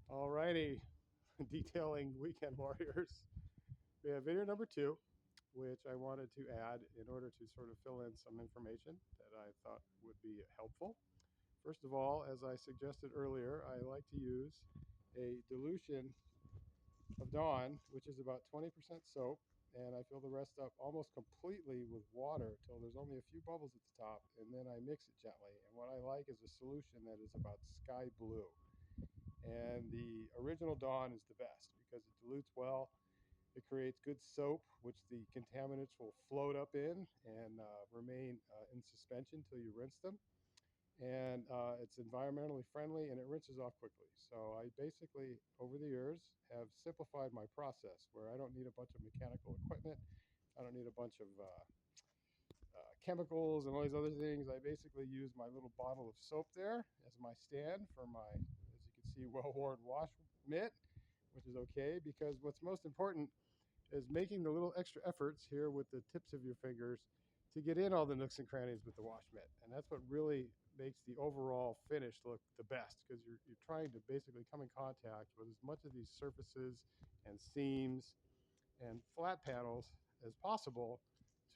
Alrighty, detailing Weekend Warriors. We have video number 2, which I wanted to add in order to sort of fill in some information that I thought would be helpful. First of all, as I suggested earlier, I like to use a dilution of Dawn, which is about 20% soap, and I fill the rest up almost completely with water till there's only a few bubbles at the top, and then I mix it gently. And what I like is a solution that is about sky blue. And the original Dawn is the best because it dilutes well. It creates good soap, which the contaminants will float up in and remain in suspension until you rinse them. And it's environmentally friendly and it rinses off quickly. So I basically, over the years, have simplified my process where I don't need a bunch of mechanical equipment. I don't need a bunch of chemicals and all these other things. I basically use my little bottle of soap there as my stand for my, as you can see, well-worn wash mitt, which is okay because what's most important is making the little extra efforts here with the tips of your fingers to get in all the nooks and crannies with the wash mitt. And that's what really makes the overall finish look the best because you're trying to basically come in contact with as much of these surfaces and seams and flat panels as possible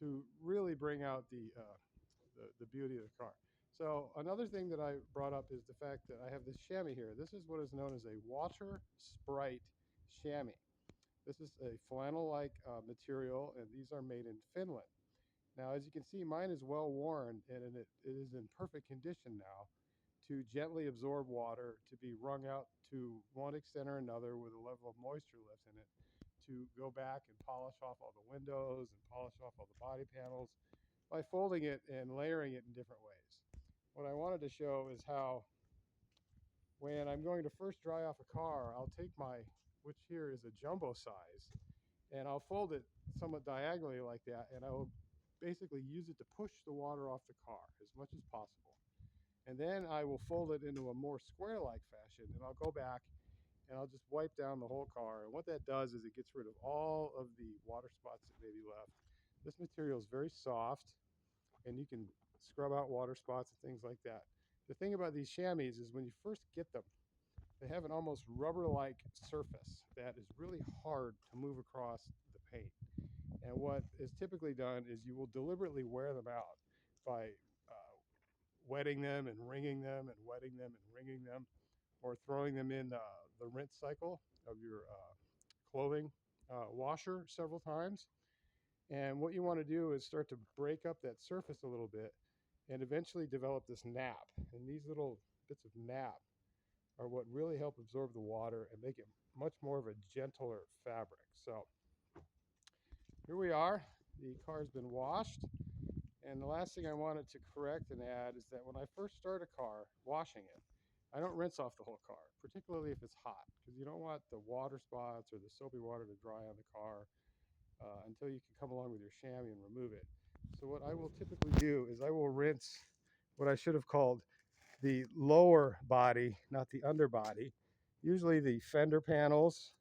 to really bring out the beauty of the car. So another thing that I brought up is the fact that I have this chamois here. This is what is known as a water sprite chamois. This is a flannel-like material, and these are made in Finland. Now, as you can see, mine is well worn, and it is in perfect condition now to gently absorb water, to be wrung out to one extent or another with a level of moisture left in it, to go back and polish off all the windows and polish off all the body panels by folding it and layering it in different ways. What I wanted to show is how when I'm going to first dry off a car, I'll take my, which here is a jumbo size, and I'll fold it somewhat diagonally like that, and I will basically use it to push the water off the car as much as possible. And then I will fold it into a more square-like fashion, and I'll go back and I'll just wipe down the whole car. And what that does is it gets rid of all of the water spots that may be left. This material is very soft, and you can scrub out water spots and things like that. The thing about these chamois is when you first get them, they have an almost rubber-like surface that is really hard to move across the paint. And what is typically done is you will deliberately wear them out by wetting them and wringing them and wetting them and wringing them, or throwing them in the rinse cycle of your clothing washer several times. And what you want to do is start to break up that surface a little bit and eventually develop this nap. And these little bits of nap are what really help absorb the water and make it much more of a gentler fabric. So here we are. The car's been washed. And the last thing I wanted to correct and add is that when I first start a car washing it, I don't rinse off the whole car, particularly if it's hot, because you don't want the water spots or the soapy water to dry on the car until you can come along with your chamois and remove it. So what I will typically do is I will rinse what I should have called the lower body, not the underbody. Usually the fender panels,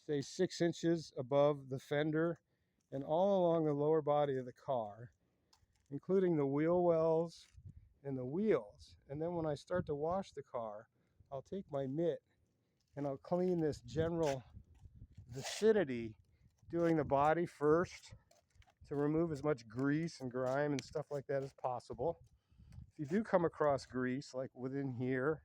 say 6 inches above the fender and all along the lower body of the car, including the wheel wells and the wheels. And then when I start to wash the car, I'll take my mitt and I'll clean this general vicinity, doing the body first to remove as much grease and grime and stuff like that as possible. If you do come across grease, like within here,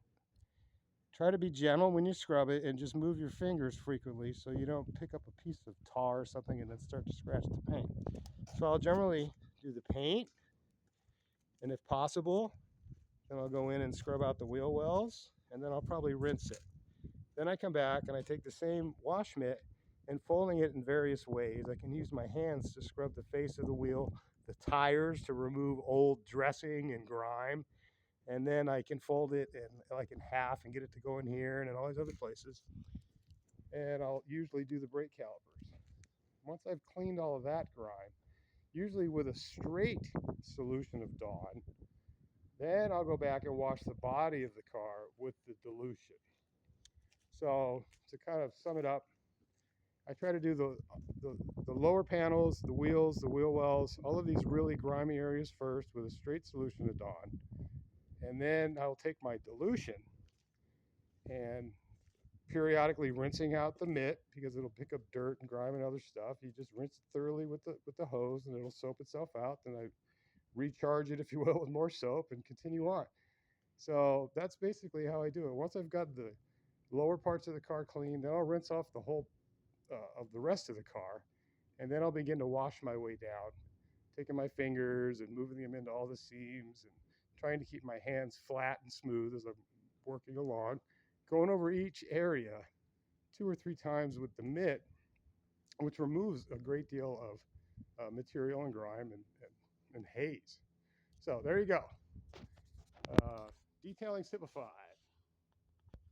try to be gentle when you scrub it and just move your fingers frequently so you don't pick up a piece of tar or something and then start to scratch the paint. So I'll generally do the paint, and if possible, then I'll go in and scrub out the wheel wells, and then I'll probably rinse it. Then I come back and I take the same wash mitt and folding it in various ways. I can use my hands to scrub the face of the wheel, the tires to remove old dressing and grime, and then I can fold it in like in half and get it to go in here and in all these other places. And I'll usually do the brake calipers. Once I've cleaned all of that grime, usually with a straight solution of Dawn, then I'll go back and wash the body of the car with the dilution. So to kind of sum it up, I try to do the lower panels, the wheels, the wheel wells, all of these really grimy areas first with a straight solution of Dawn. And then I'll take my dilution and periodically rinsing out the mitt because it'll pick up dirt and grime and other stuff. You just rinse it thoroughly with the hose, and it'll soap itself out. Then I recharge it, if you will, with more soap and continue on. So that's basically how I do it. Once I've got the lower parts of the car clean, then I'll rinse off the whole of the rest of the car, and then I'll begin to wash my way down, taking my fingers and moving them into all the seams and trying to keep my hands flat and smooth as I'm working along, going over each area 2 or 3 times with the mitt, which removes a great deal of material and grime and haze. So there you go. Detailing simplified.